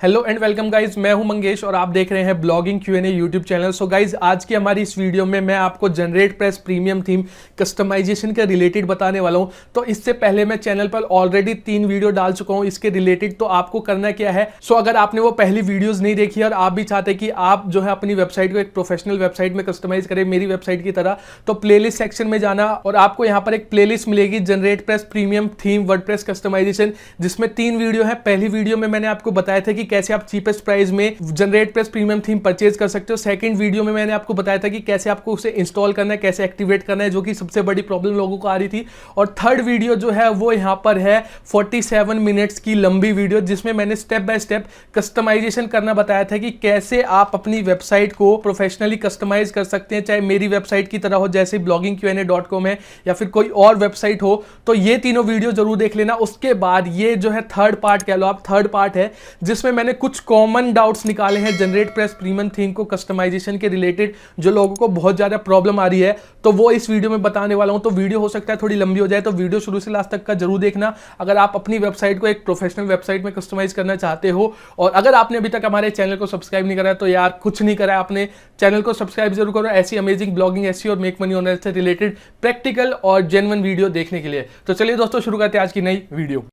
Hello and welcome guys, मैं हूं मंगेश और आप देख रहे हैं blogging Q&A YouTube channel. So guys, आज की हमारी इस वीडियो में मैं आपको GeneratePress premium theme customisation के रिलेटेड बताने वाला हूं। तो इससे पहले मैं चैनल पर ऑलरेडी 3 वीडियो डाल चुका हूं इसके रिलेटेड। तो आपको करना क्या है, सो अगर आपने वो पहली वीडियोज नहीं देखी और आप भी चाहते कि आप जो है अपनी वेबसाइट को एक प्रोफेशनल वेबसाइट में कस्टमाइज करें मेरी वेबसाइट की तरह, तो प्लेलिस्ट सेक्शन में जाना और आपको यहाँ पर एक प्लेलिस्ट मिलेगी GeneratePress premium theme WordPress customisation, जिसमें 3 वीडियो है। पहली वीडियो में मैंने आपको बताया था कि कैसे आप चीपेस्ट प्राइस में generate press premium theme purchase कर सकते हो। सेकंड वीडियो में मैंने आपको बताया था कि कैसे आपको उसे इंस्टॉल करना है, कैसे एक्टिवेट करना है, जो कि सबसे बड़ी प्रॉब्लम लोगों को आ रही थी। और थर्ड वीडियो जो है वो यहां पर है 47 मिनट्स की लंबी वीडियो, जिसमें मैंने स्टेप बाय स्टेप कस्टमाइजेशन करना बताया था कि कैसे आप अपनी वेबसाइट को प्रोफेशनली कस्टमाइज कर सकते हैं, चाहे मेरी वेबसाइट की तरह हो जैसे bloggingqa.com है या फिर कोई और वेबसाइट हो। तो ये तीनों वीडियो जरूर देख लेना। उसके बाद ये जो है थर्ड पार्ट कह लो आप, थर्ड पार्ट है जिसमें मैंने कुछ कॉमन डाउट्स निकाले हैं जनरेट प्रेस प्रीमियम थीम को कस्टमाइजेशन के रिलेटेड, जो लोगों को बहुत ज्यादा प्रॉब्लम आ रही है। तो वो इस वीडियो में बताने वाला हूं। तो वीडियो हो सकता है थोड़ी लंबी हो जाए, तो वीडियो शुरू से लास्ट तक का जरूर देखना अगर आप अपनी वेबसाइट को एक प्रोफेशनल वेबसाइट में कस्टमाइज करना चाहते हो। और अगर आपने अभी तक हमारे चैनल को सब्सक्राइब नहीं करा है तो यार कुछ नहीं करा है, आपने चैनल को सब्सक्राइब जरूर करो ऐसी अमेजिंग ब्लॉगिंग एसईओ और मेक मनी ऑनलाइन से रिलेटेड प्रैक्टिकल और जेन्युइन वीडियो देखने के लिए। तो चलिए दोस्तों, शुरू करते हैं आज की नई वीडियो।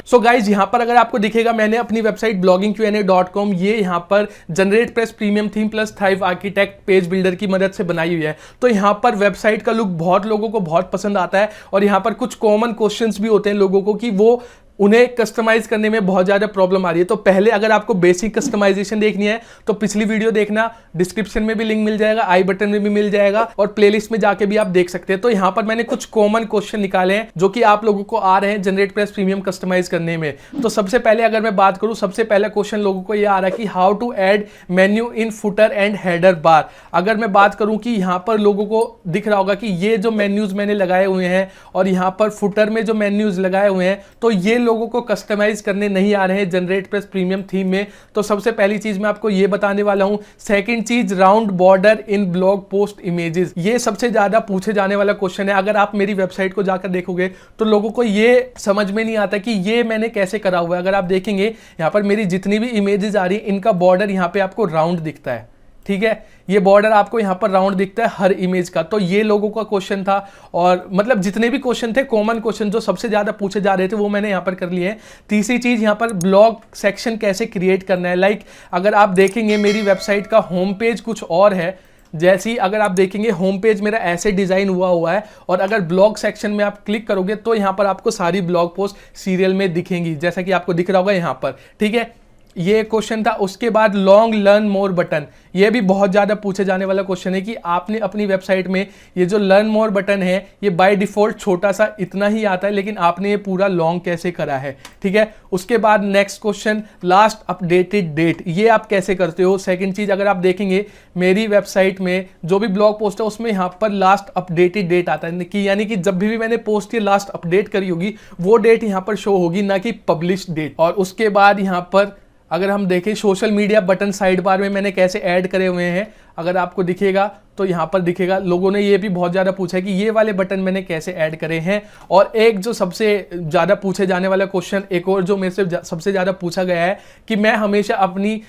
सो गाइज, यहां पर अगर आपको दिखेगा मैंने अपनी वेबसाइट bloggingqa.com ये यहां पर generate press premium theme plus thrive architect page builder की मदद से बनाई हुई है। तो यहां पर वेबसाइट का लुक बहुत लोगों को बहुत पसंद आता है और यहां पर कुछ कॉमन क्वेश्चंस भी होते हैं लोगों को कि वो उन्हें कस्टमाइज करने में बहुत ज़्यादा प्रॉब्लम आ रही है। तो पहले अगर आपको बेसिक कस्टमाइजेशन देखनी है तो पिछली वीडियो देखना, डिस्क्रिप्शन में भी लिंक मिल जाएगा, आई बटन में भी मिल जाएगा और प्लेलिस्ट में जाके भी आप देख सकते हैं। तो यहाँ पर मैंने कुछ कॉमन क्वेश्चन निकाले हैं जो कि आप लोगों को आ रहे हैं जनरेट प्रेस प्रीमियम कस्टमाइज करने में। तो सबसे पहले अगर मैं बात करूँ, सबसे पहला क्वेश्चन लोगों को यह आ रहा है कि how to add menu in footer and header bar. अगर मैं बात करूँ कि यहाँ पर लोगों को दिख रहा होगा कि ये जो मेन्यूज मैंने लगाए हुए हैं और यहाँ पर फुटर में जो मेन्यूज लगाए हुए हैं, तो ये लोगों को कस्टमाइज करने नहीं आ रहे हैं जनरेट प्रेस प्रीमियम थीम में। तो सबसे पहली चीज मैं आपको ये बताने वाला हूं। सेकंड चीज, round border in blog post images, ये सबसे ज्यादा पूछे जाने वाला क्वेश्चन है। अगर आप मेरी वेबसाइट को जाकर देखोगे तो लोगों को ये समझ में नहीं आता कि ये मैंने कैसे करा हुआ है। अगर आप देखेंगे यहाँ पर मेरी जितनी भी इमेजेस आ रही है इनका बॉर्डर यहाँ पे आपको राउंड दिखता है, ठीक है। ये बॉर्डर आपको यहां पर राउंड दिखता है हर इमेज का। तो ये लोगों का क्वेश्चन था और मतलब जितने भी क्वेश्चन थे, कॉमन क्वेश्चन जो सबसे ज्यादा पूछे जा रहे थे, वो मैंने यहां पर कर लिए हैं। तीसरी चीज, यहां पर ब्लॉग सेक्शन कैसे क्रिएट करना है। लाइक अगर आप देखेंगे मेरी वेबसाइट का होम पेज कुछ और है, जैसी अगर आप देखेंगे होम पेज मेरा ऐसे डिजाइन हुआ है और अगर ब्लॉग सेक्शन में आप क्लिक करोगे तो यहां पर आपको सारी ब्लॉग पोस्ट सीरियल में दिखेंगी, जैसा कि आपको दिख रहा होगा यहां पर, ठीक है। ये क्वेश्चन था। उसके बाद लॉन्ग लर्न मोर बटन, ये भी बहुत ज़्यादा पूछे जाने वाला क्वेश्चन है कि आपने अपनी वेबसाइट में ये जो लर्न मोर बटन है ये बाय डिफॉल्ट छोटा सा इतना ही आता है, लेकिन आपने ये पूरा लॉन्ग कैसे करा है, ठीक है। उसके बाद next question, last updated date, ये आप कैसे करते हो। सेकंड चीज, अगर आप देखेंगे मेरी वेबसाइट में जो भी ब्लॉग पोस्ट है उसमें यहाँ पर लास्ट अपडेटेड डेट आता है कि यानी कि जब भी मैंने पोस्ट ये लास्ट अपडेट करी होगी वो डेट यहाँ पर शो होगी, ना कि पब्लिश डेट। और उसके बाद यहाँ पर अगर हम देखें social media button side bar में मैंने कैसे ऐड करे हुए हैं, अगर आपको दिखेगा तो यहाँ पर दिखेगा। लोगों ने ये भी बहुत ज़्यादा पूछा है कि ये वाले बटन मैंने कैसे ऐड करे हैं। और एक जो सबसे ज़्यादा पूछे जाने वाला क्वेश्चन, एक और जो मेरे से सबसे ज़्यादा पूछा गया है कि मैं हमेशा अपनी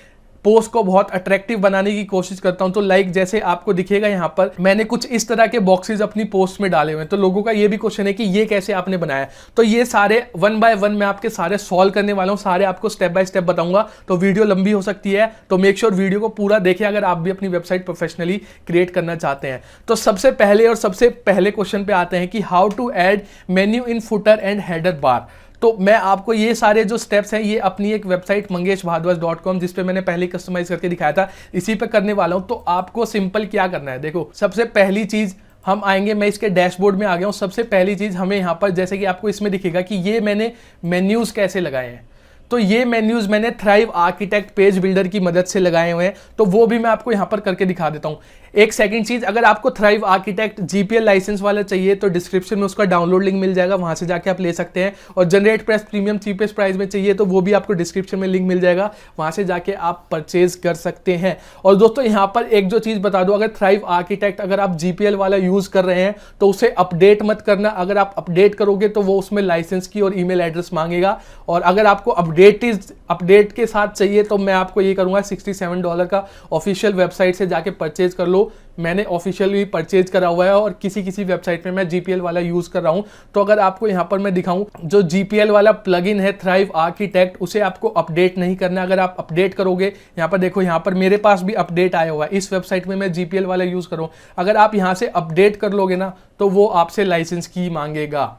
पोस्ट को बहुत अट्रैक्टिव बनाने की कोशिश करता हूं। तो लाइक जैसे आपको दिखेगा यहाँ पर मैंने कुछ इस तरह के बॉक्सेस अपनी पोस्ट में डाले हुए हैं। तो लोगों का ये भी क्वेश्चन है कि ये कैसे आपने बनाया। तो ये सारे 1 बाय 1 मैं आपके सारे सॉल्व करने वाला हूं, सारे आपको स्टेप बाय स्टेप बताऊंगा। तो वीडियो लंबी हो सकती है, तो मेक श्योर वीडियो को पूरा देखें अगर आप भी अपनी वेबसाइट प्रोफेशनली क्रिएट करना चाहते हैं। तो सबसे पहले क्वेश्चन पे आते हैं कि how to add menu in footer and header bar. तो मैं आपको ये सारे जो स्टेप्स हैं ये अपनी एक वेबसाइट mangeshbhardwaj.com, जिस पे मैंने पहले कस्टमाइज करके दिखाया था, इसी पे करने वाला हूं। तो आपको सिंपल क्या करना है, देखो सबसे पहली चीज हम आएंगे, मैं इसके डैशबोर्ड में आ गया हूं। सबसे पहली चीज हमें यहाँ पर जैसे कि आपको इसमें दिखेगा कि ये मैंने मेन्यूज कैसे लगाए हैं। तो ये मेन्यूज मैंने थ्राइव आर्किटेक्ट पेज बिल्डर की मदद से लगाए हुए हैं, तो वो भी मैं आपको यहाँ पर करके दिखा देता हूँ। एक सेकंड चीज, अगर आपको थ्राइव आर्किटेक्ट जीपीएल लाइसेंस वाला चाहिए तो डिस्क्रिप्शन में उसका डाउनलोड लिंक मिल जाएगा, वहां से जाके आप ले सकते हैं। और generate press premium cheapest price में चाहिए तो वो भी आपको डिस्क्रिप्शन में लिंक मिल जाएगा, वहां से जाके आप परचेज कर सकते हैं। और दोस्तों यहां पर एक जो चीज बता दूं, अगर थ्राइव आर्किटेक्ट अगर आप जीपीएल वाला यूज कर रहे हैं तो उसे अपडेट मत करना। अगर आप अपडेट करोगे तो वो उसमें लाइसेंस की और ईमेल एड्रेस मांगेगा। और अगर आपको अपडेट के साथ चाहिए तो मैं आपको ये करूंगा $67 का ऑफिशियल वेबसाइट से जाके परचेज कर लो। मैंने ऑफिशियली परचेज करा हुआ है और किसी वेबसाइट में मैं जीपीएल वाला यूज कर रहा हूं। तो अगर आपको यहां पर मैं दिखाऊं, जो जीपीएल वाला प्लगइन है थ्राइव आर्किटेक्ट, उसे आपको अपडेट नहीं करना। अगर आप अपडेट करोगे, यहां पर देखो, यहां पर मेरे पास भी अपडेट आया हुआ है, इस वेबसाइट में मैं जीपीएल वाला यूज कर रहा हूं। अगर आप यहां से अपडेट कर लोगे ना तो वो आपसे लाइसेंस की मांगेगा।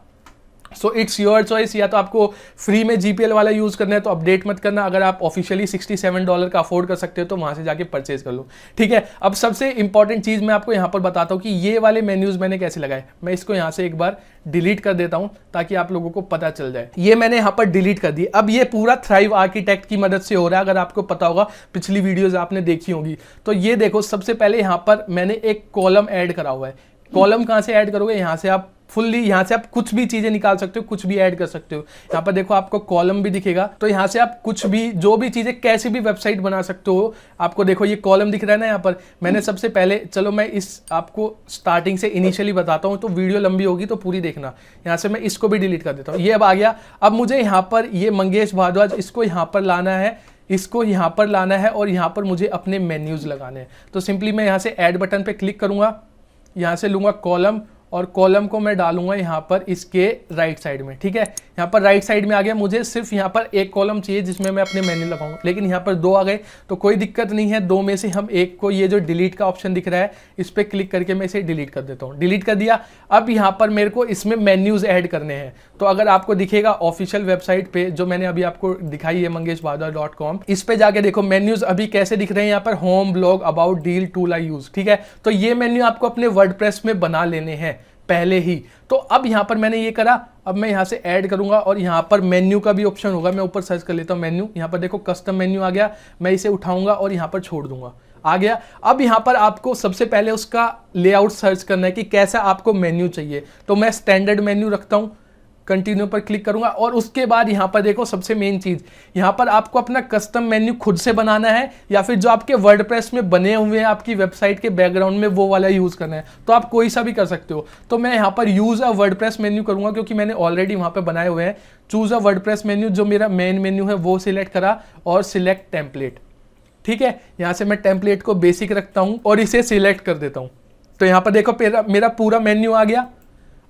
सो इट्स योर चॉइस, या तो आपको फ्री में जीपीएल वाला यूज करना है तो अपडेट मत करना। अगर आप ऑफिशियली $67 का अफोर्ड कर सकते हो तो वहां से जाके परचेज कर लो, ठीक है। अब सबसे इंपॉर्टेंट चीज मैं आपको यहां पर बताता हूं कि ये वाले मेन्यूज मैंने कैसे लगाए। मैं इसको यहां से एक बार डिलीट कर देता हूं ताकि आप लोगों को पता चल जाए। ये मैंने यहां पर डिलीट कर दी। अब ये पूरा थ्राइव आर्किटेक्ट की मदद से हो रहा है। अगर आपको पता होगा, पिछली वीडियोज आपने देखी होगी, तो ये देखो, सबसे पहले यहां पर मैंने एक कॉलम ऐड करा हुआ है। कॉलम कहां से ऐड करोगे, यहां से आप फुल्ली, यहां से आप कुछ भी चीजें निकाल सकते हो, कुछ भी ऐड कर सकते हो। यहां पर देखो आपको कॉलम भी दिखेगा, तो यहां से आप कुछ भी, जो भी चीजें, कैसी भी वेबसाइट बना सकते हो। आपको देखो ये कॉलम दिख रहा है ना यहां पर। मैंने सबसे पहले, चलो मैं इस आपको स्टार्टिंग से इनिशियली बताता हूं, तो वीडियो लंबी होगी तो पूरी देखना। यहां से मैं इसको भी डिलीट कर देता हूं। ये अब आ गया। अब मुझे यहां पर ये मंगेश भारद्वाज, इसको यहां पर लाना है, इसको यहां पर लाना है और यहां पर मुझे अपने मेन्यूज लगाने हैं। तो सिंपली मैं यहां से ऐड बटन पे क्लिक करूंगा, यहां से लूंगा कॉलम और कॉलम को मैं डालूंगा यहाँ पर इसके राइट साइड में, ठीक है। यहाँ पर राइट साइड में आ गया। मुझे सिर्फ यहाँ पर एक कॉलम चाहिए जिसमें मैं अपने मेन्यू लगाऊंगा, लेकिन यहाँ पर दो आ गए तो कोई दिक्कत नहीं है। दो में से हम एक को, ये जो डिलीट का ऑप्शन दिख रहा है, इस पर क्लिक करके मैं इसे डिलीट कर देता हूँ। डिलीट कर दिया। अब यहाँ पर मेरे को इसमें मेन्यूज ऐड करने हैं। तो अगर आपको दिखेगा ऑफिशियल वेबसाइट पे, जो मैंने अभी आपको दिखाई है mangesbhardwaj.com, इस पे जाके देखो मेन्यूज अभी कैसे दिख रहे हैं। यहाँ पर home, blog, about, deal, tool I use, ठीक है। तो ये मेन्यू आपको अपने वर्डप्रेस में बना लेने हैं पहले ही। तो अब यहां पर मैंने ये करा। अब मैं यहां से ऐड करूंगा और यहां पर मेन्यू का भी ऑप्शन होगा। मैं ऊपर सर्च कर लेता हूं मेन्यू। यहां पर देखो कस्टम मेन्यू आ गया। मैं इसे उठाऊंगा और यहां पर छोड़ दूंगा, आ गया। अब यहां पर आपको सबसे पहले उसका लेआउट सर्च करना है कि कैसा आपको मेन्यू चाहिए। तो मैं स्टैंडर्ड मेन्यू रखता हूं, कंटिन्यू पर क्लिक करूंगा और उसके बाद यहां पर देखो सबसे मेन चीज, यहां पर आपको अपना कस्टम मेन्यू खुद से बनाना है या फिर जो आपके वर्डप्रेस में बने हुए हैं आपकी वेबसाइट के बैकग्राउंड में, वो वाला यूज करना है। तो आप कोई सा भी कर सकते हो। तो मैं यहां पर यूज अ वर्डप्रेस मेन्यू करूंगा क्योंकि मैंने ऑलरेडी वहां पर बनाए हुए हैं। चूज अ वर्डप्रेस मेन्यू, जो मेरा मेन मेन्यू है वो सिलेक्ट करा और सिलेक्ट टेम्पलेट, ठीक है। यहां से मैं टेम्पलेट को बेसिक रखता हूं और इसे सिलेक्ट कर देता हूं। तो यहां पर देखो मेरा पूरा मेन्यू आ गया,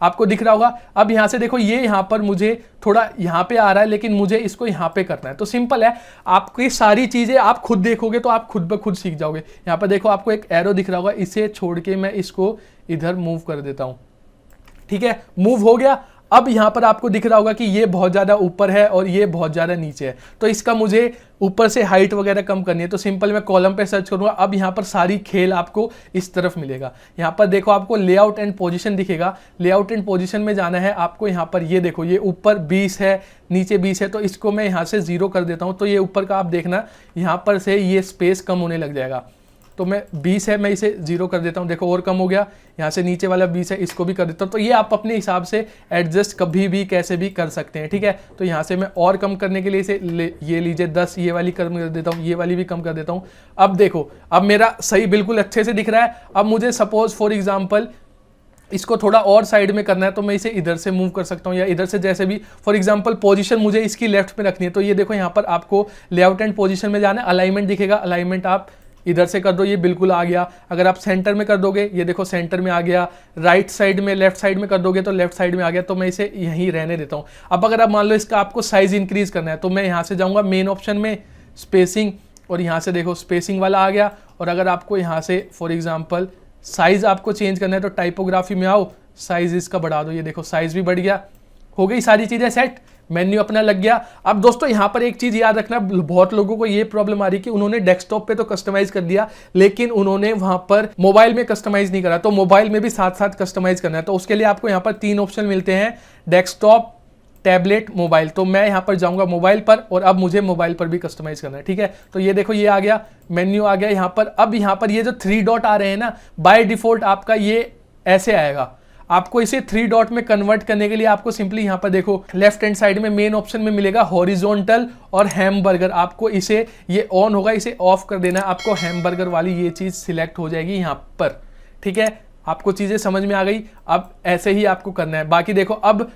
आपको दिख रहा होगा। अब यहां से देखो ये यहां पर मुझे थोड़ा यहां पे आ रहा है, लेकिन मुझे इसको यहां पे करना है। तो सिंपल है, आपकी सारी चीजें आप खुद देखोगे तो आप खुद ब खुद सीख जाओगे। यहां पर देखो आपको एक एरो दिख रहा होगा, इसे छोड़ के मैं इसको इधर मूव कर देता हूं, ठीक है। मूव हो गया। अब यहां पर आपको दिख रहा होगा कि ये बहुत ज्यादा ऊपर है और ये बहुत ज्यादा नीचे है, तो इसका मुझे ऊपर से हाइट वगैरह कम करनी है। तो सिंपल मैं कॉलम पे सर्च करूंगा। अब यहां पर सारी खेल आपको इस तरफ मिलेगा। यहां पर देखो आपको लेआउट एंड पोजीशन दिखेगा। लेआउट एंड पोजीशन में जाना है आपको। यहां पर ये देखो, ये ऊपर 20 है, नीचे 20 है, तो इसको मैं यहां से 0 कर देता हूं। तो ये ऊपर का आप देखना, यहां पर से ये स्पेस कम होने लग जाएगा। तो मैं 20 है, मैं इसे 0 कर देता हूं। देखो और कम हो गया। यहाँ से नीचे वाला 20 है, इसको भी कर देता हूं। तो ये आप अपने हिसाब से एडजस्ट कभी भी कैसे भी कर सकते हैं, ठीक है। तो यहाँ से मैं और कम करने के लिए इसे ये लीजिए 10, ये वाली कम कर देता हूँ, ये वाली भी कम कर देता हूँ। अब देखो, अब मेरा सही बिल्कुल अच्छे से दिख रहा है। अब मुझे सपोज फॉर एग्जाम्पल इसको थोड़ा और साइड में करना है तो मैं इसे इधर से मूव कर सकता हूं या इधर से, जैसे भी। फॉर एग्जांपल पोजीशन मुझे इसकी लेफ्ट में रखनी है, तो ये देखो यहाँ पर आपको लेआउट एंड पोजीशन में जाना है। अलाइनमेंट दिखेगा, अलाइनमेंट आप इधर से कर दो, ये बिल्कुल आ गया। अगर आप सेंटर में कर दोगे, ये देखो सेंटर में आ गया। राइट साइड में, लेफ्ट साइड में कर दोगे तो लेफ्ट साइड में आ गया। तो मैं इसे यहीं रहने देता हूं। अब अगर आप मान लो इसका आपको साइज इंक्रीज करना है तो मैं यहां से जाऊंगा मेन ऑप्शन में, स्पेसिंग, और यहां से देखो स्पेसिंग वाला आ गया। और अगर आपको यहां से फॉर एग्जाम्पल साइज आपको चेंज करना है तो टाइपोग्राफी में आओ, साइज इसका बढ़ा दो, ये देखो साइज भी बढ़ गया। हो गई सारी चीजें सेट, मेन्यू अपना लग गया। अब दोस्तों यहां पर एक चीज याद रखना, बहुत लोगों को ये प्रॉब्लम आ रही है कि उन्होंने डेस्कटॉप पे तो कस्टमाइज कर दिया, लेकिन उन्होंने वहां पर मोबाइल में कस्टमाइज नहीं करा। तो मोबाइल में भी साथ साथ कस्टमाइज करना है, तो उसके लिए आपको यहां पर 3 ऑप्शन मिलते हैं, डेस्कटॉप, टैबलेट, मोबाइल। तो मैं यहाँ पर जाऊँगा मोबाइल पर और अब मुझे मोबाइल पर भी कस्टमाइज करना है, ठीक है। तो ये देखो ये आ गया, मेन्यू आ गया यहाँ पर। अब यहाँ पर ये जो 3 डॉट आ रहे हैं ना, बाय डिफॉल्ट आपका ये ऐसे आएगा। आपको इसे 3 डॉट में कन्वर्ट करने के लिए आपको सिंपली यहाँ पर देखो लेफ्ट हैंड साइड में मेन ऑप्शन में मिलेगा हॉरिजॉन्टल और हैमबर्गर। आपको इसे ये ऑन होगा, इसे ऑफ कर देना है। आपको हैमबर्गर वाली ये चीज़ सिलेक्ट हो जाएगी यहाँ पर, ठीक है। आपको चीज़ें समझ में आ गई। अब ऐसे ही आपको करना है। बाकी देखो अब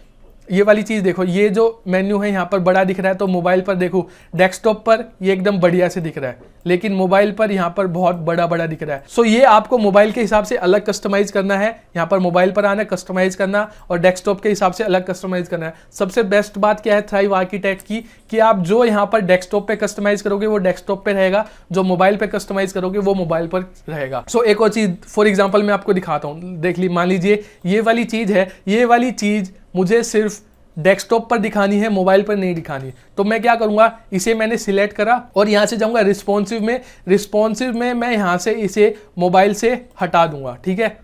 ये वाली चीज़ देखो, ये जो मेन्यू है यहाँ पर बड़ा दिख रहा है, तो मोबाइल पर देखो डेस्कटॉप पर ये एकदम बढ़िया से दिख रहा है, लेकिन मोबाइल पर यहाँ पर बहुत बड़ा बड़ा दिख रहा है। सो ये आपको मोबाइल के हिसाब से अलग कस्टमाइज करना है। यहाँ पर मोबाइल पर आना, कस्टमाइज करना, और डेस्कटॉप के हिसाब से अलग कस्टमाइज करना है। सबसे बेस्ट बात क्या है थ्राइव आर्किटेक्ट की, कि आप जो यहाँ पर डेस्कटॉप पे कस्टमाइज करोगे वो डेस्कटॉप पे रहेगा, जो मोबाइल पे कस्टमाइज करोगे वो मोबाइल पर रहेगा। सो एक और चीज़ फॉर एग्जाम्पल मैं आपको दिखाता हूँ। देख ली, मान लीजिए ये वाली चीज़ है, ये वाली चीज़ मुझे सिर्फ डेस्कटॉप पर दिखानी है, मोबाइल पर नहीं दिखानी। तो मैं क्या करूंगा, इसे मैंने सिलेक्ट करा और यहां से जाऊंगा रिस्पॉन्सिव में मैं यहां से इसे मोबाइल से हटा दूंगा, ठीक है।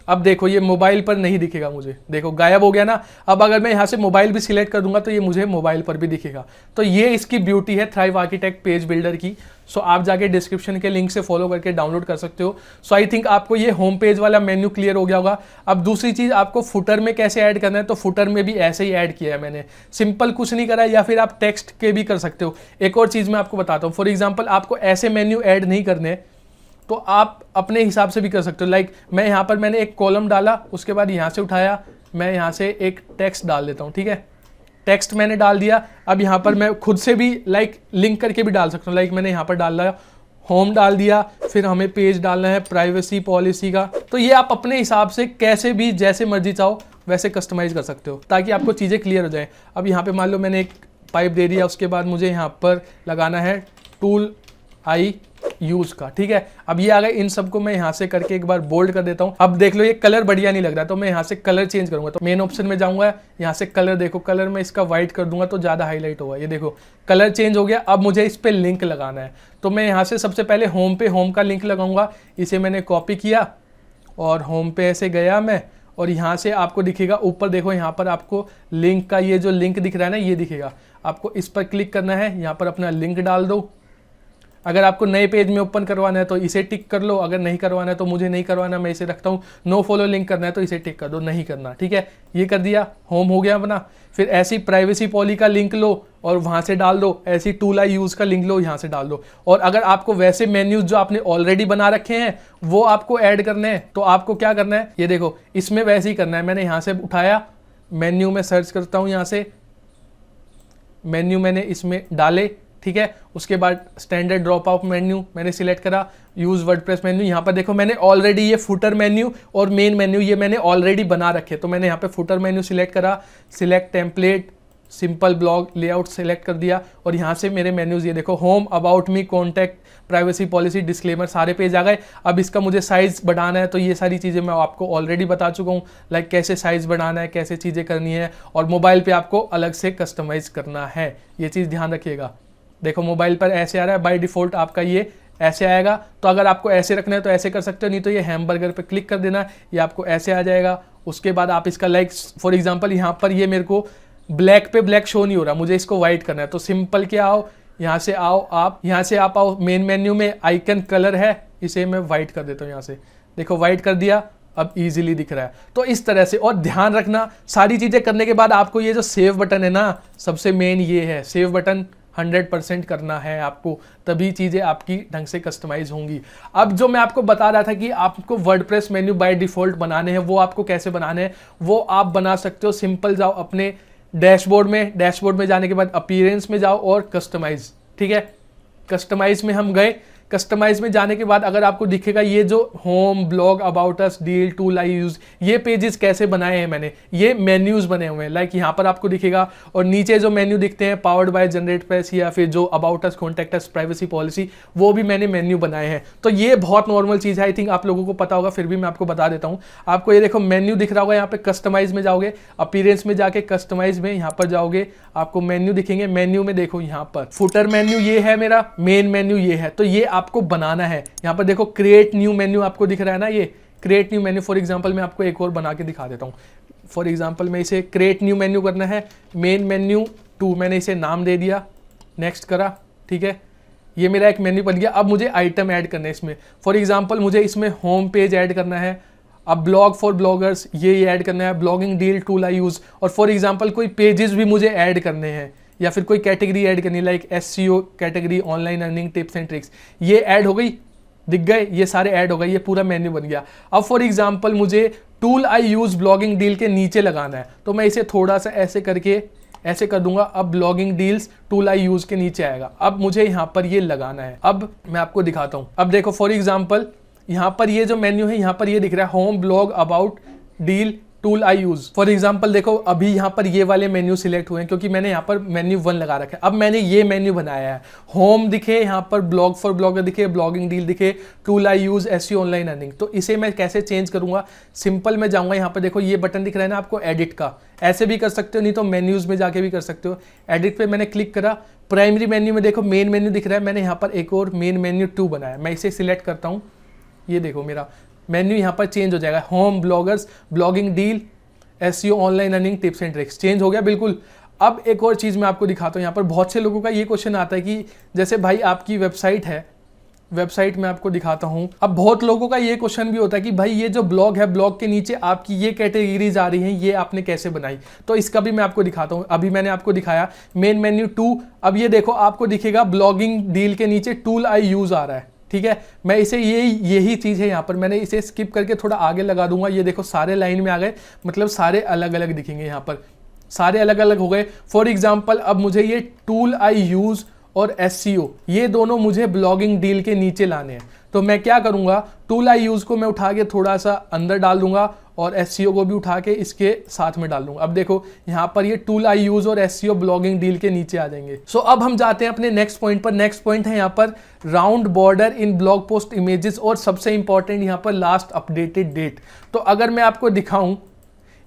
अब देखो ये मोबाइल पर नहीं दिखेगा मुझे, देखो गायब हो गया ना। अब अगर मैं यहाँ से मोबाइल भी सिलेक्ट कर दूंगा तो ये मुझे मोबाइल पर भी दिखेगा। तो ये इसकी ब्यूटी है थ्राइव आर्किटेक्ट पेज बिल्डर की। सो आप जाके डिस्क्रिप्शन के लिंक से फॉलो करके डाउनलोड कर सकते हो। सो आई थिंक आपको ये होम पेज वाला मेन्यू क्लियर हो गया होगा। अब दूसरी चीज़, आपको फुटर में कैसे ऐड करना है, तो फुटर में भी ऐसे ही ऐड किया है मैंने, सिंपल कुछ नहीं करा है, या फिर आप टेक्स्ट के भी कर सकते हो। एक और चीज़ मैं आपको बताता हूँ, फॉर एग्जाम्पल आपको ऐसे मेन्यू ऐड नहीं करने, तो आप अपने हिसाब से भी कर सकते हो। लाइक मैं यहाँ पर मैंने एक कॉलम डाला, उसके बाद यहाँ से उठाया, मैं यहाँ से एक टेक्स्ट डाल देता हूँ, ठीक है। टेक्स्ट मैंने डाल दिया। अब यहाँ पर मैं खुद से भी लिंक करके भी डाल सकता हूँ। लाइक मैंने यहाँ पर डाल दिया, होम डाल दिया, फिर हमें पेज डालना है प्राइवेसी पॉलिसी का। तो ये आप अपने हिसाब से कैसे भी जैसे मर्जी चाहो वैसे कस्टमाइज कर सकते हो, ताकि आपको चीज़ें क्लियर हो जाए। अब यहाँ पे मान लो मैंने एक पाइप दे दिया, उसके बाद मुझे यहाँ पर लगाना है टूल आई यूज का, ठीक है। अब ये आ गए, इन सबको मैं यहाँ से करके एक बार बोल्ड कर देता हूँ। अब देख लो ये कलर बढ़िया नहीं लग रहा, तो मैं यहाँ से कलर चेंज करूंगा। तो मेन ऑप्शन में जाऊंगा, यहाँ से कलर देखो, कलर में इसका व्हाइट कर दूंगा तो ज्यादा हाईलाइट होगा। ये देखो कलर चेंज हो गया। अब मुझे इस पे लिंक लगाना है, तो मैं यहाँ से सबसे पहले होम पे होम का लिंक लगाऊंगा। इसे मैंने कॉपी किया और होम पे ऐसे गया मैं, और यहाँ से आपको दिखेगा ऊपर, देखो यहाँ पर आपको लिंक का ये जो लिंक दिख रहा है ना, ये दिखेगा। आपको इस पर क्लिक करना है, यहाँ पर अपना लिंक डाल दो। अगर आपको नए पेज में ओपन करवाना है तो इसे टिक कर लो, अगर नहीं करवाना है तो मुझे नहीं करवाना, मैं इसे रखता हूँ। नो फॉलो लिंक करना है तो इसे टिक कर दो, नहीं करना, ठीक है। ये कर दिया, होम हो गया अपना। फिर ऐसी प्राइवेसी पॉलिसी का लिंक लो और वहाँ से डाल दो, ऐसी टूल आई यूज़ का लिंक लो, यहाँ से डाल दो। और अगर आपको वैसे मेन्यूज जो आपने ऑलरेडी बना रखे हैं वो आपको ऐड करने हैं, तो आपको क्या करना है, ये देखो इसमें वैसे ही करना है। मैंने यहाँ से उठाया, मेन्यू में सर्च करता हूँ, यहाँ से मेन्यू मैंने इसमें डाले, ठीक है। उसके बाद स्टैंडर्ड ड्रॉप आउट मेन्यू मैंने सिलेक्ट करा, यूज वर्डप्रेस मेन्यू। यहाँ पर देखो मैंने ऑलरेडी ये फुटर मेन्यू और मेन मेन्यू ये मैंने ऑलरेडी बना रखे, तो मैंने यहाँ पे फुटर मेन्यू सिलेक्ट करा, select template, simple blog layout select कर दिया, और यहाँ से मेरे मेन्यूज ये देखो, home, about me, contact, privacy policy, disclaimer, सारे पेज आ गए। अब इसका मुझे साइज़ बढ़ाना है, तो ये सारी चीज़ें मैं आपको ऑलरेडी बता चुका हूँ, लाइक कैसे साइज़ बढ़ाना है, कैसे चीज़ें करनी है, और मोबाइल पे आपको अलग से कस्टमाइज करना है। ये चीज़ ध्यान रखिएगा। देखो मोबाइल पर ऐसे आ रहा है, बाय डिफ़ॉल्ट आपका ये ऐसे आएगा। तो अगर आपको ऐसे रखना है तो ऐसे कर सकते हो, नहीं तो ये हैमबर्गर पे क्लिक कर देना, ये आपको ऐसे आ जाएगा। उसके बाद आप इसका लाइक फॉर एग्जांपल यहाँ पर ये मेरे को ब्लैक पे ब्लैक शो नहीं हो रहा, मुझे इसको वाइट करना है। तो सिंपल क्या आओ, यहाँ से आओ आप, यहाँ से आप आओ मेन मेन्यू में, आइकन कलर है, इसे मैं वाइट कर देता हूँ। यहाँ से देखो वाइट कर दिया, अब इजीली दिख रहा है। तो इस तरह से, और ध्यान रखना सारी चीज़ें करने के बाद आपको ये जो सेव बटन है ना, सबसे मेन ये है, सेव बटन 100% करना है आपको, तभी चीज़ें आपकी ढंग से कस्टमाइज होंगी। अब जो मैं आपको बता रहा था कि आपको वर्डप्रेस मेन्यू बाय डिफ़ॉल्ट बनाने हैं, वो आपको कैसे बनाने हैं वो आप बना सकते हो। सिंपल जाओ अपने डैशबोर्ड में जाने के बाद अपीयरेंस में जाओ और कस्टमाइज, ठीक है। कस्टमाइज में हम गए, कस्टमाइज में जाने के बाद अगर आपको दिखेगा ये जो home, blog, about us, deal, tool I use, ये पेजेस कैसे बनाए हैं मैंने, ये मेन्यूज बने हुए हैं। लाइक यहाँ पर आपको दिखेगा, और नीचे जो मेन्यू दिखते हैं पावर्ड बाय जनरेट प्रेस, या फिर जो about us, contact us, privacy policy, वो भी मैंने मेन्यू बनाए हैं। तो ये बहुत नॉर्मल चीज़ है, आई थिंक आप लोगों को पता होगा, फिर भी मैं आपको बता देता हूँ। आपको ये देखो मेन्यू दिख रहा होगा, यहाँ पे कस्टमाइज में जाओगे, अपीयरेंस में जाके कस्टमाइज में यहाँ पर जाओगे, आपको मेन्यू दिखेंगे। मेन्यू में देखो यहाँ पर फुटर मेन्यू ये है मेरा, मेन मेन्यू ये है, तो ये आपको बनाना है। यहाँ पर देखो क्रिएट न्यू मेन्यू आपको दिख रहा है ना, ये create new menu. For example मैं आपको एक और बना के दिखा देता हूँ। फॉर एग्जांपल मैं इसे क्रिएट न्यू मेन्यू करना है, मेन मेन्यू 2 मैंने इसे नाम दे दिया, नेक्स्ट करा, ठीक है, ये मेरा एक मेन्यू बन गया। अब मुझे आइटम ऐड करना है इसमें, फॉर एग्जांपल मुझे इसमें होम पेज ऐड करना है, अब ब्लॉग फॉर ब्लॉगर्स ये ऐड करना है, blogging deal tool I use, और फॉर एग्जांपल कोई पेजेस भी मुझे ऐड करने हैं या फिर कोई कैटेगरी ऐड करनी है like SEO category, online earning tips and tricks, ये ऐड हो गई, दिख गए, ये सारे ऐड हो गए, ये पूरा मेन्यू बन गया। अब फॉर एग्जांपल मुझे tool I use blogging deal के नीचे लगाना है, तो मैं इसे थोड़ा सा ऐसे करके ऐसे कर दूंगा, अब blogging deals tool I use के नीचे आएगा। अब मुझे यहाँ पर ये लगाना है, अब मैं आपको दिखाता हूँ। अब देखो फॉर एग्जांपल यहाँ पर ये जो मेन्यू है, यहाँ पर ये दिख रहा है home blog about deal tool I use. For example देखो अभी यहाँ पर ये वाले मेन्यू सिलेक्ट हुए हैं क्योंकि मैंने यहाँ पर मेन्यू 1 लगा रखा है। अब मैंने ये मेन्यू बनाया है, होम दिखे, यहाँ पर ब्लॉग फॉर ब्लॉगर दिखे, ब्लॉगिंग डील दिखे, tool I use, SEO online earning. तो इसे मैं कैसे चेंज करूंगा, सिंपल मैं जाऊंगा यहाँ पर, देखो ये बटन दिख रहा है ना आपको एडिट का, ऐसे भी कर सकते हो, नहीं तो मेन्यूज में जाके भी कर सकते हो। एडिट पे मैंने क्लिक करा, प्राइमरी मेन्यू में देखो मेन मेन्यू दिख रहा है, मैंने यहाँ पर एक और मेन मेन्यू 2 बनाया, मैं इसे सिलेक्ट करता हूँ, ये देखो मेरा मेन्यू यहाँ पर चेंज हो जाएगा, home bloggers blogging deal SEO online earning tips and tricks, change हो गया बिल्कुल। अब एक और चीज़ मैं आपको दिखाता हूँ, यहाँ पर बहुत से लोगों का ये क्वेश्चन आता है कि जैसे भाई आपकी वेबसाइट है, वेबसाइट में आपको दिखाता हूँ, अब बहुत लोगों का ये क्वेश्चन भी होता है कि भाई ये जो ब्लॉग है, ब्लॉग के नीचे आपकी ये कैटेगरीज आ रही हैं, ये आपने कैसे बनाई, तो इसका भी मैं आपको दिखाता हूँ। अभी मैंने आपको दिखाया मेन मेन्यू 2, अब ये देखो आपको दिखेगा ब्लॉगिंग डील के नीचे टूल आई यूज़ आ रहा है, ठीक है। मैं इसे यही चीज़ है यहाँ पर, मैंने इसे स्किप करके थोड़ा आगे लगा दूंगा, ये देखो सारे लाइन में आ गए, मतलब सारे अलग अलग दिखेंगे, यहाँ पर सारे अलग अलग हो गए। फॉर एग्जांपल अब मुझे ये टूल आई यूज़ और SEO ये दोनों मुझे ब्लॉगिंग डील के नीचे लाने हैं, तो मैं क्या करूँगा, टूल आई यूज़ को मैं उठा के थोड़ा सा अंदर डाल दूंगा और SEO को भी उठा के इसके साथ में डाल दूंगा। अब देखो यहाँ पर ये टूल आई यूज़ और SEO ब्लॉगिंग डील के नीचे आ जाएंगे। सो अब हम जाते हैं अपने नेक्स्ट पॉइंट पर। नेक्स्ट पॉइंट है यहाँ पर round border in blog post images, और सबसे इंपॉर्टेंट यहाँ पर लास्ट अपडेटेड डेट। तो अगर मैं आपको दिखाऊं,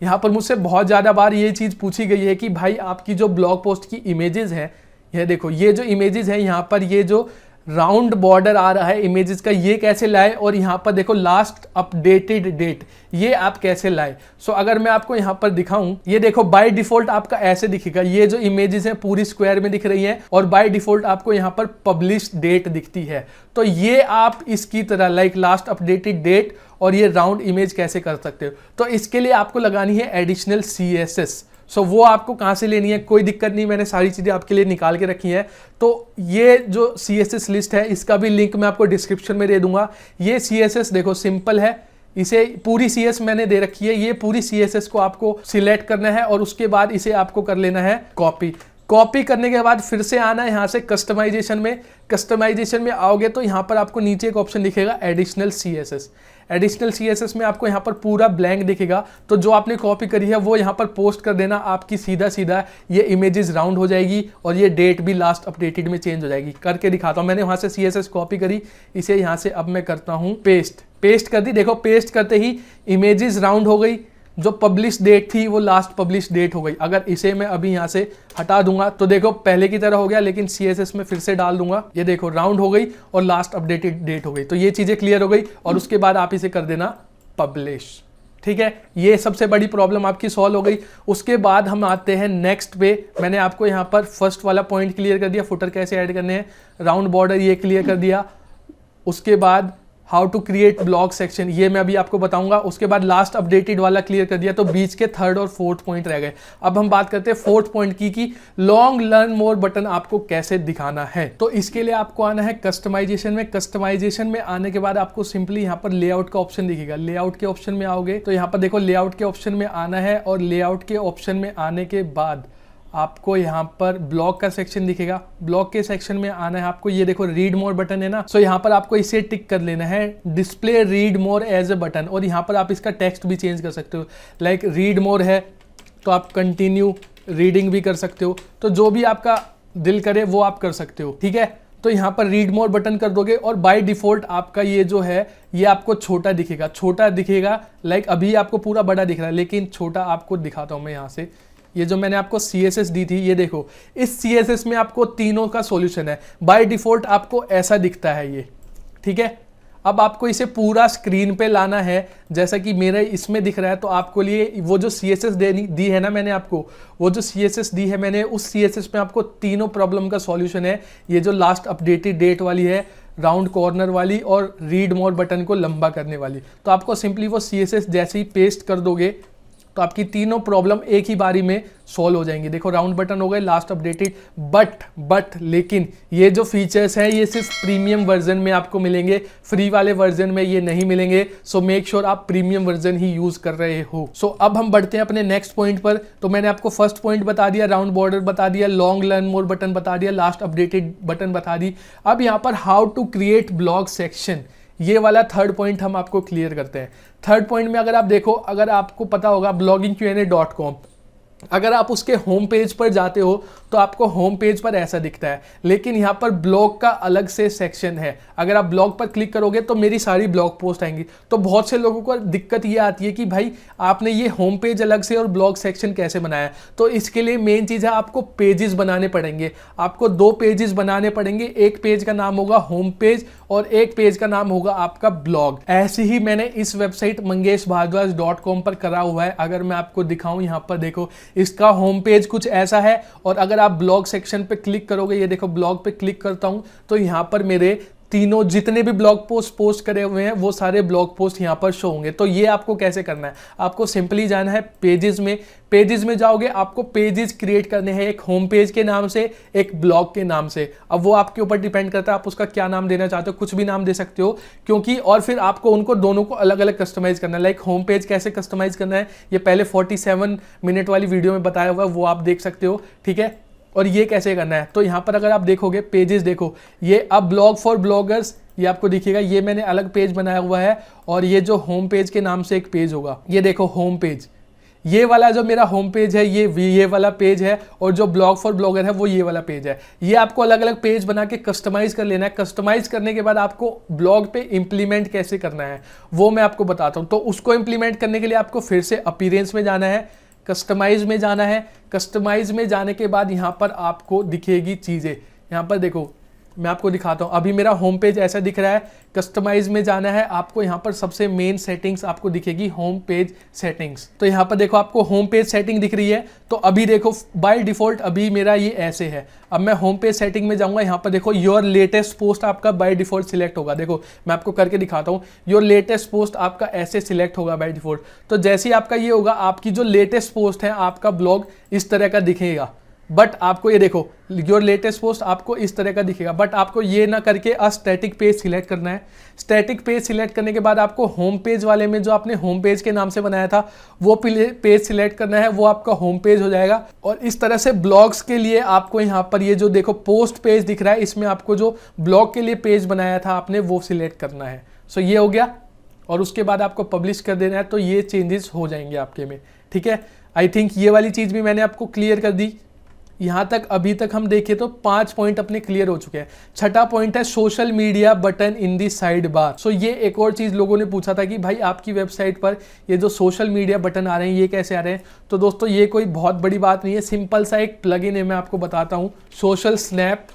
यहाँ पर मुझसे बहुत ज़्यादा बार ये चीज़ पूछी गई है कि भाई आपकी जो ब्लॉग पोस्ट की इमेजेस है, ये देखो ये जो इमेजेस है, यहाँ पर ये जो राउंड बॉर्डर आ रहा है इमेजेस का, ये कैसे लाए, और यहाँ पर देखो लास्ट अपडेटेड डेट, ये आप कैसे लाए। सो अगर मैं आपको यहाँ पर दिखाऊं, ये देखो बाय डिफॉल्ट आपका ऐसे दिखेगा, ये जो इमेजेस हैं पूरी स्क्वायर में दिख रही हैं, और बाय डिफॉल्ट आपको यहाँ पर पब्लिश डेट दिखती है। तो ये आप इसकी तरह लाइक लास्ट अपडेटेड डेट और ये राउंड इमेज कैसे कर सकते हो, तो इसके लिए आपको लगानी है एडिशनल CSS। सो वो आपको कहाँ से लेनी है, कोई दिक्कत नहीं, मैंने सारी चीज़ें आपके लिए निकाल के रखी हैं। तो ये जो CSS लिस्ट है इसका भी लिंक मैं आपको डिस्क्रिप्शन में दे दूंगा। ये CSS देखो सिंपल है, इसे पूरी CS मैंने दे रखी है, ये पूरी CSS को आपको सिलेक्ट करना है और उसके बाद इसे आपको कर लेना है कॉपी। कॉपी करने के बाद फिर से आना है यहाँ से कस्टमाइजेशन में। कस्टमाइजेशन में आओगे तो यहाँ पर आपको नीचे एक ऑप्शन दिखेगा एडिशनल CSS। एडिशनल CSS में आपको यहाँ पर पूरा ब्लैंक दिखेगा, तो जो आपने कॉपी करी है वो यहाँ पर पोस्ट कर देना, आपकी सीधा सीधा ये इमेजेस राउंड हो जाएगी और ये डेट भी लास्ट अपडेटेड में चेंज हो जाएगी। करके दिखाता हूँ, मैंने वहाँ से CSS कॉपी करी, इसे यहाँ से अब मैं करता हूँ पेस्ट कर दी। देखो पेस्ट करते ही इमेजेस राउंड हो गई, जो पब्लिश डेट थी वो लास्ट पब्लिश डेट हो गई। अगर इसे मैं अभी यहाँ से हटा दूंगा तो देखो पहले की तरह हो गया, लेकिन CSS में फिर से डाल दूंगा, ये देखो राउंड हो गई और लास्ट अपडेटेड डेट हो गई। तो ये चीज़ें क्लियर हो गई और उसके बाद आप इसे कर देना पब्लिश, ठीक है। ये सबसे बड़ी प्रॉब्लम आपकी सॉल्व हो गई। उसके बाद हम आते हैं नेक्स्ट पे। मैंने आपको यहाँ पर फर्स्ट वाला पॉइंट क्लियर कर दिया, फुटर कैसे ऐड करने हैं, राउंड बॉर्डर ये क्लियर कर दिया। उसके बाद how to create blog section ये मैं अभी आपको बताऊंगा। उसके बाद लास्ट अपडेटेड वाला क्लियर कर दिया, तो बीच के थर्ड और फोर्थ पॉइंट रह गए। अब हम बात करते हैं फोर्थ पॉइंट की कि लॉन्ग लर्न मोर बटन आपको कैसे दिखाना है। तो इसके लिए आपको आना है कस्टमाइजेशन में। कस्टमाइजेशन में आने के बाद आपको सिंपली यहाँ पर लेआउट का ऑप्शन दिखेगा। लेआउट के ऑप्शन में आओगे तो यहाँ पर देखो लेआउट के ऑप्शन में आना है, और लेआउट के ऑप्शन में आने के बाद आपको यहाँ पर ब्लॉग का सेक्शन दिखेगा। ब्लॉग के सेक्शन में आना है आपको, ये देखो रीड मोर बटन है ना, सो यहाँ पर आपको इसे टिक कर लेना है, display read more as a button. और यहाँ पर आप इसका टेक्स्ट भी चेंज कर सकते हो, लाइक रीड मोर है तो आप कंटिन्यू रीडिंग भी कर सकते हो। तो जो भी आपका दिल करे वो आप कर सकते हो, ठीक है। तो यहाँ पर रीड मोर बटन कर दोगे और बाय डिफॉल्ट आपका ये जो है ये आपको छोटा दिखेगा, लाइक अभी आपको पूरा बड़ा दिख रहा है, लेकिन छोटा आपको दिखाता हूँ मैं यहाँ से। ये जो मैंने आपको CSS दी थी, ये देखो इस CSS में आपको तीनों का सॉल्यूशन है। बाय डिफॉल्ट आपको ऐसा दिखता है ये, ठीक है। अब आपको इसे पूरा स्क्रीन पे लाना है, जैसा कि मेरा इसमें दिख रहा है। तो आपको लिए वो जो CSS दी है ना मैंने आपको, वो जो CSS दी है मैंने, उस CSS में आपको तीनों प्रॉब्लम का सॉल्यूशन है। ये जो लास्ट अपडेटेड डेट वाली है, राउंड कॉर्नर वाली, और रीड मोर बटन को लंबा करने वाली। तो आपको सिंपली वो CSS जैसे ही पेस्ट कर दोगे तो आपकी तीनों प्रॉब्लम एक ही बारी में सॉल्व हो जाएंगी। देखो राउंड बटन हो गए, लास्ट अपडेटेड, बट लेकिन ये जो फीचर्स हैं ये सिर्फ प्रीमियम वर्जन में आपको मिलेंगे, फ्री वाले वर्जन में ये नहीं मिलेंगे। सो मेक श्योर आप प्रीमियम वर्जन ही यूज कर रहे हो। सो अब हम बढ़ते हैं अपने नेक्स्ट पॉइंट पर। तो मैंने आपको फर्स्ट पॉइंट बता दिया, राउंड बॉर्डर बता दिया, लॉन्ग लर्न मोर बटन बता दिया, लास्ट अपडेटेड बटन बता दी। अब यहाँ पर how to create blog section, ये वाला थर्ड पॉइंट हम आपको क्लियर करते हैं। थर्ड पॉइंट में अगर आप देखो, अगर आपको पता होगा bloggingqa.com, अगर आप उसके होम पेज पर जाते हो तो आपको होम पेज पर ऐसा दिखता है, लेकिन यहाँ पर ब्लॉग का अलग से सेक्शन है। अगर आप ब्लॉग पर क्लिक करोगे तो मेरी सारी ब्लॉग पोस्ट आएंगी। तो बहुत से लोगों को दिक्कत ये आती है कि भाई आपने ये होम पेज अलग से और ब्लॉग सेक्शन कैसे बनाया। तो इसके लिए मेन चीज़ है आपको पेजेस बनाने पड़ेंगे। आपको 2 पेजेस बनाने पड़ेंगे, एक पेज का नाम होगा होम पेज और एक पेज का नाम होगा आपका ब्लॉग। ऐसे ही मैंने इस वेबसाइट mangeshbhardwaj.com पर करा हुआ है। अगर मैं आपको दिखाऊं, यहाँ पर देखो, इसका होम पेज कुछ ऐसा है, और अगर आप ब्लॉग सेक्शन पे क्लिक करोगे, ये देखो ब्लॉग पे क्लिक करता हूं तो यहाँ पर मेरे तीनों जितने भी ब्लॉग पोस्ट करे हुए हैं वो सारे ब्लॉग पोस्ट यहाँ पर शो होंगे। तो ये आपको कैसे करना है, आपको सिंपली जाना है पेजेस में जाओगे, आपको पेजेस क्रिएट करने हैं, एक होम पेज के नाम से, एक ब्लॉग के नाम से। अब वो आपके ऊपर डिपेंड करता है आप उसका क्या नाम देना चाहते हो, कुछ भी नाम दे सकते हो, क्योंकि और फिर आपको उनको दोनों को अलग अलग कस्टमाइज करना है। लाइक होम पेज कैसे कस्टमाइज करना है ये पहले 47 मिनट वाली वीडियो में बताया हुआ है, वो आप देख सकते हो, ठीक है। और ये कैसे करना है, तो यहाँ पर अगर आप देखोगे पेजेस, देखो ये अब ब्लॉग फॉर ब्लॉगर्स, ये आपको दिखेगा, ये मैंने अलग पेज बनाया हुआ है। और ये जो होम पेज के नाम से एक पेज होगा, ये देखो होम पेज, ये वाला जो मेरा होम पेज है ये वाला पेज है, और जो ब्लॉग फॉर ब्लॉगर है वो ये वाला पेज है। ये आपको अलग अलग पेज बना के कस्टमाइज कर लेना है। कस्टमाइज करने के बाद आपको ब्लॉग पे इंप्लीमेंट कैसे करना है वो मैं आपको बताता हूँ। तो उसको इंप्लीमेंट करने के लिए आपको फिर से अपीयरेंस में जाना है, कस्टमाइज में जाना है। कस्टमाइज में जाने के बाद यहाँ पर आपको दिखेगी चीज़ें, यहाँ पर देखो मैं आपको दिखाता हूँ। अभी मेरा होम पेज ऐसा दिख रहा है, कस्टमाइज में जाना है आपको, यहाँ पर सबसे मेन सेटिंग्स आपको दिखेगी, होम पेज सेटिंग्स। तो यहाँ पर देखो आपको होम पेज सेटिंग दिख रही है। तो अभी देखो बाय डिफॉल्ट अभी मेरा ये ऐसे है। अब मैं होम पेज सेटिंग में जाऊँगा, यहाँ पर देखो योर लेटेस्ट पोस्ट आपका बाय डिफॉल्ट सिलेक्ट होगा। देखो मैं आपको करके दिखाता हूँ, योर लेटेस्ट पोस्ट आपका ऐसे सिलेक्ट होगा बाय डिफॉल्ट। तो जैसे ही आपका ये होगा, आपकी जो लेटेस्ट पोस्ट है, आपका ब्लॉग इस तरह का दिखेगा। बट आपको ये देखो योर लेटेस्ट पोस्ट आपको इस तरह का दिखेगा, बट आपको ये ना करके स्टैटिक पेज सिलेक्ट करना है। स्टैटिक पेज सिलेक्ट करने के बाद आपको होम पेज वाले में जो आपने होम पेज के नाम से बनाया था वो पेज सिलेक्ट करना है, वो आपका होम पेज हो जाएगा। और इस तरह से ब्लॉग्स के लिए आपको यहाँ पर ये जो देखो पोस्ट पेज दिख रहा है, इसमें आपको जो ब्लॉग के लिए पेज बनाया था आपने वो सिलेक्ट करना है। सो ये हो गया, और उसके बाद आपको पब्लिश कर देना है। तो ये चेंजेस हो जाएंगे आपके में, ठीक है। आई थिंक ये वाली चीज़ भी मैंने आपको क्लियर कर दी। यहाँ तक अभी तक हम देखें तो 5 पॉइंट अपने क्लियर हो चुके हैं। छठा पॉइंट है सोशल मीडिया बटन इन दी साइड बार। सो ये एक और चीज़ लोगों ने पूछा था कि भाई आपकी वेबसाइट पर ये जो सोशल मीडिया बटन आ रहे हैं ये कैसे आ रहे हैं। तो दोस्तों ये कोई बहुत बड़ी बात नहीं है, सिंपल सा एक प्लगइन है, मैं आपको बताता हूँ, सोशल स्नैप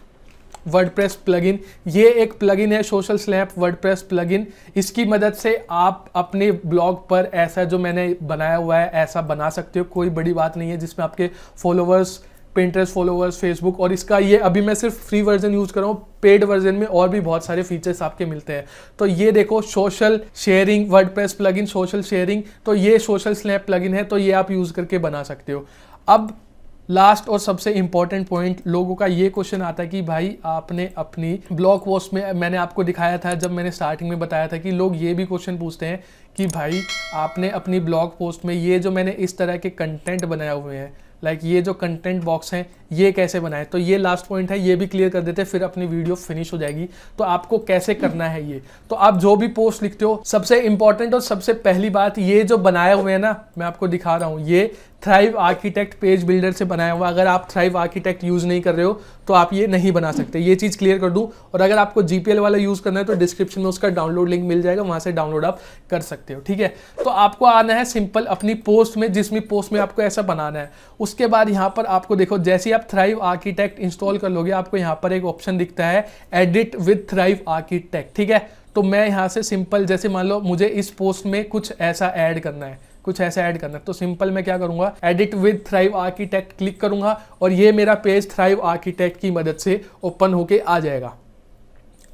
वर्डप्रेस प्लगइन। ये एक प्लगइन है सोशल स्नैप वर्डप्रेस प्लगइन। इसकी मदद से आप अपने ब्लॉग पर ऐसा जो मैंने बनाया हुआ है ऐसा बना सकते हो। कोई बड़ी बात नहीं है, जिसमें आपके फॉलोवर्स, पिंटरेस्ट फॉलोवर्स, फेसबुक, और इसका ये अभी मैं सिर्फ फ्री वर्जन यूज़ कर रहा हूँ। पेड वर्जन में और भी बहुत सारे फीचर्स आपके मिलते हैं। तो ये देखो social sharing WordPress plugin, social sharing, तो ये सोशल स्नैप प्लगइन है, तो ये आप यूज़ करके बना सकते हो। अब लास्ट और सबसे इंपॉर्टेंट पॉइंट, लोगों का ये क्वेश्चन आता है कि भाई आपने अपनी ब्लॉग पोस्ट में, मैंने आपको दिखाया था जब मैंने स्टार्टिंग में बताया था कि लोग ये भी क्वेश्चन पूछते हैं कि भाई आपने अपनी ब्लॉग पोस्ट में ये जो मैंने इस तरह के कंटेंट बनाए हुए हैं, लाइक ये जो कंटेंट बॉक्स हैं ये कैसे बनाए। तो ये लास्ट पॉइंट है, ये भी क्लियर कर देते हैं, फिर अपनी वीडियो फिनिश हो जाएगी। तो आपको कैसे करना है ये, तो आप जो भी पोस्ट लिखते हो, सबसे इंपॉर्टेंट और सबसे पहली बात, ये जो बनाए हुए हैं ना, मैं आपको दिखा रहा हूँ, ये थ्राइव आर्किटेक्ट पेज बिल्डर से बनाया हुआ। अगर आप थ्राइव आर्किटेक्ट यूज़ नहीं कर रहे हो तो आप ये नहीं बना सकते, ये चीज़ क्लियर कर दूं। और अगर आपको GPL वाला यूज़ करना है तो डिस्क्रिप्शन में उसका डाउनलोड लिंक मिल जाएगा, वहाँ से डाउनलोड आप कर सकते हो, ठीक है। तो आपको आना है सिंपल अपनी पोस्ट में, जिसमें पोस्ट में आपको ऐसा बनाना है। उसके बाद यहाँ पर आपको देखो, जैसे ही आप थ्राइव आर्किटेक्ट इंस्टॉल कर लोगे, आपको यहाँ पर एक ऑप्शन दिखता है एडिट विद थ्राइव आर्किटेक्ट, ठीक है। तो मैं यहाँ से सिंपल, जैसे मान लो मुझे इस पोस्ट में कुछ ऐसा ऐड करना है, तो सिंपल मैं क्या करूंगा, edit with thrive architect click करूंगा और ये मेरा पेज थ्राइव आर्किटेक्ट की मदद से ओपन होके आ जाएगा।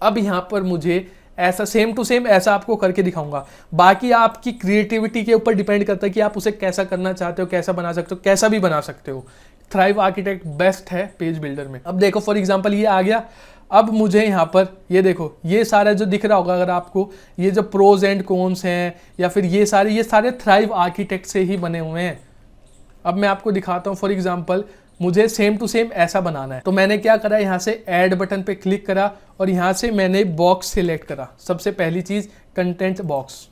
अब यहाँ पर मुझे ऐसा सेम टू सेम ऐसा आपको करके दिखाऊंगा। बाकी आपकी क्रिएटिविटी के ऊपर डिपेंड करता है कि आप उसे कैसा करना चाहते हो, कैसा बना सकते हो, कैसा भी बना सकते हो। थ्राइव आर्किटेक्ट बेस्ट है पेज बिल्डर में। अब देखो फॉर एग्जांपल ये आ गया। अब मुझे यहाँ पर ये देखो, ये सारा जो दिख रहा होगा अगर आपको, ये जो प्रोज एंड कॉन्स हैं या फिर ये सारे थ्राइव आर्किटेक्ट से ही बने हुए हैं। अब मैं आपको दिखाता हूँ। फॉर एग्जांपल मुझे सेम टू सेम ऐसा बनाना है, तो मैंने क्या करा, यहाँ से ऐड बटन पे क्लिक करा और यहाँ से मैंने बॉक्स सिलेक्ट करा। सबसे पहली चीज कंटेंट बॉक्स,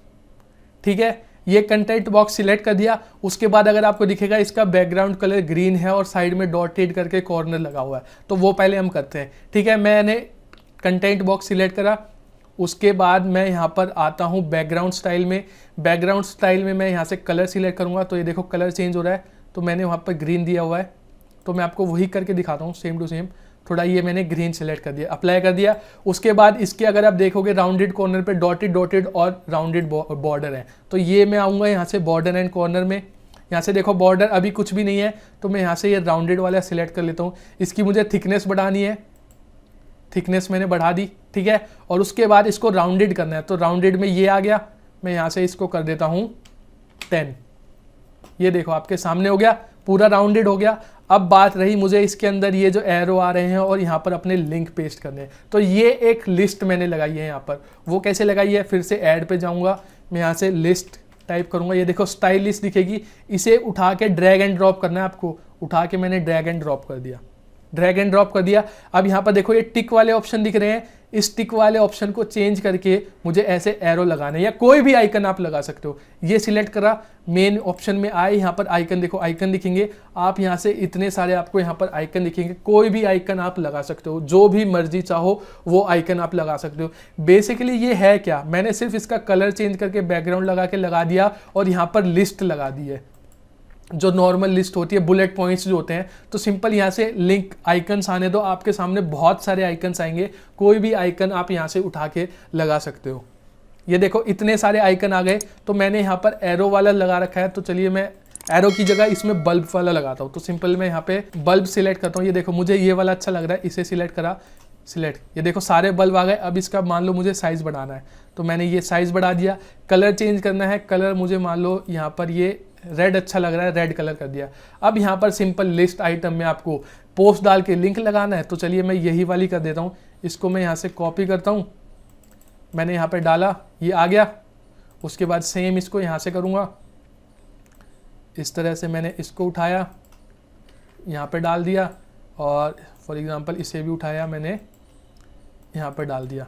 ठीक है, ये कंटेंट बॉक्स सिलेक्ट कर दिया। उसके बाद अगर आपको दिखेगा इसका बैकग्राउंड कलर ग्रीन है और साइड में डॉटेड करके कॉर्नर लगा हुआ है, तो वो पहले हम करते हैं। ठीक है, मैंने कंटेंट बॉक्स सिलेक्ट करा। उसके बाद मैं यहाँ पर आता हूँ बैकग्राउंड स्टाइल में। बैकग्राउंड स्टाइल में मैं यहाँ से कलर सिलेक्ट करूँगा, तो ये देखो कलर चेंज हो रहा है, तो मैंने वहाँ पर ग्रीन दिया हुआ है। तो मैं आपको वही करके दिखाता हूँ सेम टू सेम। थोड़ा ये मैंने ग्रीन सेलेक्ट कर दिया, अप्लाई कर दिया। उसके बाद इसके अगर आप देखोगे राउंडेड कॉर्नर पे डॉटेड और राउंडेड बॉर्डर है, तो ये मैं आऊँगा यहाँ से बॉर्डर एंड कॉर्नर में। यहाँ से देखो बॉर्डर अभी कुछ भी नहीं है, तो मैं यहाँ से ये राउंडेड वाला सिलेक्ट कर लेता हूँ। इसकी मुझे थिकनेस बढ़ानी है, थिकनेस मैंने बढ़ा दी, ठीक है। और उसके बाद इसको राउंडेड करना है, तो राउंडेड में ये आ गया। मैं यहाँ से इसको कर देता हूँ 10। ये देखो आपके सामने हो गया, पूरा राउंडेड हो गया। अब बात रही मुझे इसके अंदर ये जो एरो आ रहे हैं और यहाँ पर अपने लिंक पेस्ट करने हैं, तो ये एक लिस्ट मैंने लगाई है यहाँ पर। वो कैसे लगाई है, फिर से ऐड पे जाऊँगा, मैं यहाँ से लिस्ट टाइप करूँगा। ये देखो स्टाइल लिस्ट दिखेगी, इसे उठा के ड्रैग एंड ड्रॉप करना है आपको। उठा के मैंने ड्रैग एंड ड्रॉप कर दिया, ड्रैग एंड ड्रॉप कर दिया। अब यहाँ पर देखो ये टिक वाले ऑप्शन दिख रहे हैं, इस टिक वाले ऑप्शन को चेंज करके मुझे ऐसे एरो लगाने, या कोई भी आइकन आप लगा सकते हो। ये सिलेक्ट करा, मेन ऑप्शन में आए, यहाँ पर आइकन देखो, आइकन दिखेंगे। आप यहाँ से इतने सारे आपको यहाँ पर आइकन दिखेंगे, कोई भी आइकन आप लगा सकते हो, जो भी मर्जी चाहो वो आइकन आप लगा सकते हो। बेसिकली ये है क्या, मैंने सिर्फ इसका कलर चेंज करके बैकग्राउंड लगा के लगा दिया और यहाँ पर लिस्ट लगा दी है, जो नॉर्मल लिस्ट होती है, बुलेट पॉइंट्स जो होते हैं। तो सिंपल यहाँ से लिंक आइकन्स आने दो, आपके सामने बहुत सारे आइकन्स आएंगे, कोई भी आइकन आप यहाँ से उठा के लगा सकते हो। ये देखो इतने सारे आइकन आ गए। तो मैंने यहाँ पर एरो वाला लगा रखा है, तो चलिए मैं एरो की जगह इसमें बल्ब वाला लगाता हूँ। तो सिंपल मैं यहाँ पे बल्ब सिलेक्ट करता हूँ। ये देखो मुझे ये वाला अच्छा लग रहा है, इसे सिलेक्ट करा, सिलेक्ट, ये देखो सारे बल्ब आ गए। अब इसका मान लो मुझे साइज़ बढ़ाना है, तो मैंने ये साइज़ बढ़ा दिया। कलर चेंज करना है, कलर मुझे मान लो यहाँ पर ये रेड अच्छा लग रहा है, रेड कलर कर दिया। अब यहाँ पर सिंपल लिस्ट आइटम में आपको पोस्ट डाल के लिंक लगाना है, तो चलिए मैं यही वाली कर देता हूँ। इसको मैं यहाँ से कॉपी करता हूँ, मैंने यहाँ पे डाला, ये आ गया। उसके बाद सेम इसको यहाँ से करूँगा, इस तरह से मैंने इसको उठाया, यहाँ पे डाल दिया, और फॉर एग्जांपल इसे भी उठाया मैंने, यहाँ पर डाल दिया।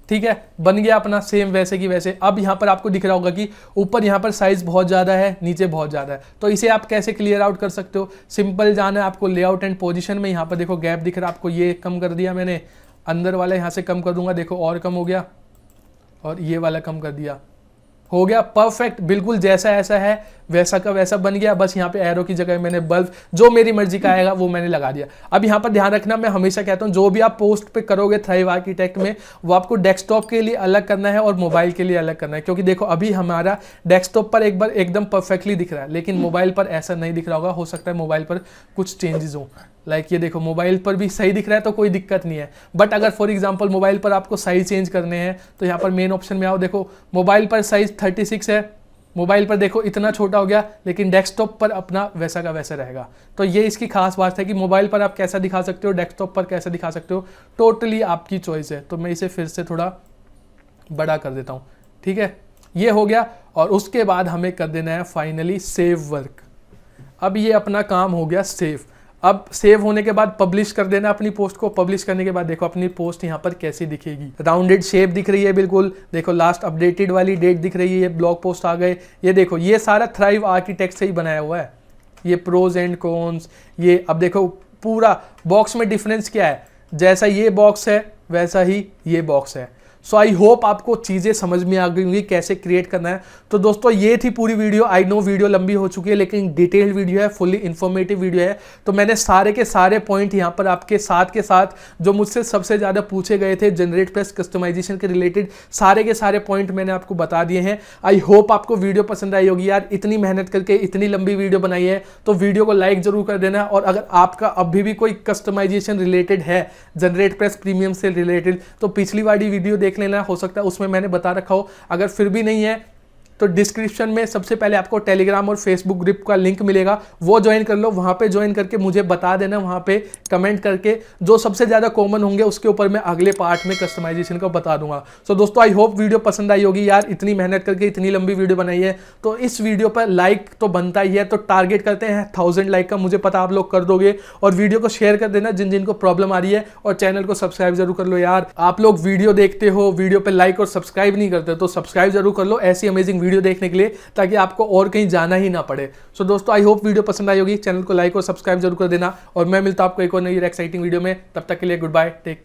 ठीक है, बन गया अपना सेम वैसे की वैसे। अब यहाँ पर आपको दिख रहा होगा कि ऊपर यहाँ पर साइज बहुत ज़्यादा है, नीचे बहुत ज़्यादा है, तो इसे आप कैसे क्लियर आउट कर सकते हो। सिंपल जाना है आपको लेआउट एंड पोजीशन में। यहाँ पर देखो गैप दिख रहा है आपको, ये कम कर दिया मैंने, अंदर वाला यहाँ से कम कर दूंगा, देखो और कम हो गया, और ये वाला कम कर दिया, हो गया परफेक्ट, बिल्कुल जैसा ऐसा है वैसा का वैसा बन गया। बस यहाँ पे एरो की जगह मैंने बल्ब जो मेरी मर्जी का आएगा वो मैंने लगा दिया। अब यहाँ पर ध्यान रखना, मैं हमेशा कहता हूँ जो भी आप पोस्ट पे करोगे थ्राइव आर्किटेक्ट में, वो आपको डेस्कटॉप के लिए अलग करना है और मोबाइल के लिए अलग करना है। क्योंकि देखो अभी हमारा डेस्कटॉप पर एक बार एकदम परफेक्टली दिख रहा है, लेकिन मोबाइल पर ऐसा नहीं दिख रहा होगा। हो सकता है मोबाइल पर कुछ चेंजेस हो, लाइक ये देखो मोबाइल पर भी सही दिख रहा है तो कोई दिक्कत नहीं है। बट अगर फॉर एग्जांपल मोबाइल पर आपको साइज चेंज करने हैं, तो यहाँ पर मेन ऑप्शन में आओ, देखो मोबाइल पर साइज 36 है, मोबाइल पर देखो इतना छोटा हो गया, लेकिन डेस्कटॉप पर अपना वैसा का वैसा रहेगा। तो ये इसकी खास बात है कि मोबाइल पर आप कैसा दिखा सकते हो, डेस्कटॉप पर कैसा दिखा सकते हो, टोटली आपकी चॉइस है। तो मैं इसे फिर से थोड़ा बड़ा कर देता हूँ, ठीक है, ये हो गया। और उसके बाद हमें कर देना है फाइनली सेव वर्क। अब ये अपना काम हो गया सेव। अब सेव होने के बाद पब्लिश कर देना अपनी पोस्ट को। पब्लिश करने के बाद देखो अपनी पोस्ट यहाँ पर कैसी दिखेगी, राउंडेड शेप दिख रही है बिल्कुल। देखो लास्ट अपडेटेड वाली डेट दिख रही है, ये ब्लॉग पोस्ट आ गए। ये देखो ये सारा थ्राइव आर्किटेक्ट से ही बनाया हुआ है, ये प्रोज एंड कॉन्स। ये अब देखो पूरा बॉक्स में डिफरेंस क्या है, जैसा ये बॉक्स है वैसा ही ये बॉक्स है। सो आई होप आपको चीज़ें समझ में आ गई होंगी कैसे क्रिएट करना है। तो दोस्तों ये थी पूरी वीडियो। आई नो वीडियो लंबी हो चुकी है, लेकिन डिटेल्ड वीडियो है, फुल्ली इन्फॉर्मेटिव वीडियो है। तो मैंने सारे के सारे पॉइंट यहाँ पर आपके साथ के साथ जो मुझसे सबसे ज़्यादा पूछे गए थे जनरेट प्रेस कस्टमाइजेशन के रिलेटेड, सारे के सारे पॉइंट मैंने आपको बता दिए हैं। आई होप आपको वीडियो पसंद आई होगी यार। इतनी मेहनत करके इतनी लंबी वीडियो बनाई है तो वीडियो को लाइक जरूर कर देना। और अगर आपका अभी भी कोई कस्टमाइजेशन रिलेटेड है जनरेट प्रेस प्रीमियम से रिलेटेड तो पिछली वाली वीडियो देख लेना, हो सकता है उसमें मैंने बता रखा हो। अगर फिर भी नहीं है तो डिस्क्रिप्शन में सबसे पहले आपको टेलीग्राम और फेसबुक ग्रुप का लिंक मिलेगा, वो ज्वाइन कर लो। वहाँ पे ज्वाइन करके मुझे बता देना, वहाँ पे कमेंट करके जो सबसे ज़्यादा कॉमन होंगे उसके ऊपर मैं अगले पार्ट में कस्टमाइजेशन का बता दूंगा। सो दोस्तों आई होप वीडियो पसंद आई होगी यार। इतनी मेहनत करके इतनी लंबी वीडियो बनाई है तो इस वीडियो पर लाइक तो बनता ही है। तो टारगेट करते हैं 1000 लाइक का, मुझे पता आप लोग कर दोगे। और वीडियो को शेयर कर देना जिन जिनको प्रॉब्लम आ रही है, और चैनल को सब्सक्राइब जरूर कर लो यार। आप लोग वीडियो देखते हो, वीडियो पर लाइक और सब्सक्राइब नहीं करते, तो सब्सक्राइब जरूर कर लो ऐसी अमेजिंग वीडियो देखने के लिए, ताकि आपको और कहीं जाना ही ना पड़े। सो दोस्तों आई होप वीडियो पसंद आई होगी। चैनल को लाइक और सब्सक्राइब जरूर कर देना, और मैं मिलता हूं आपको एक और नई एक्साइटिंग वीडियो में। तब तक के लिए गुड बाय, टेक केयर।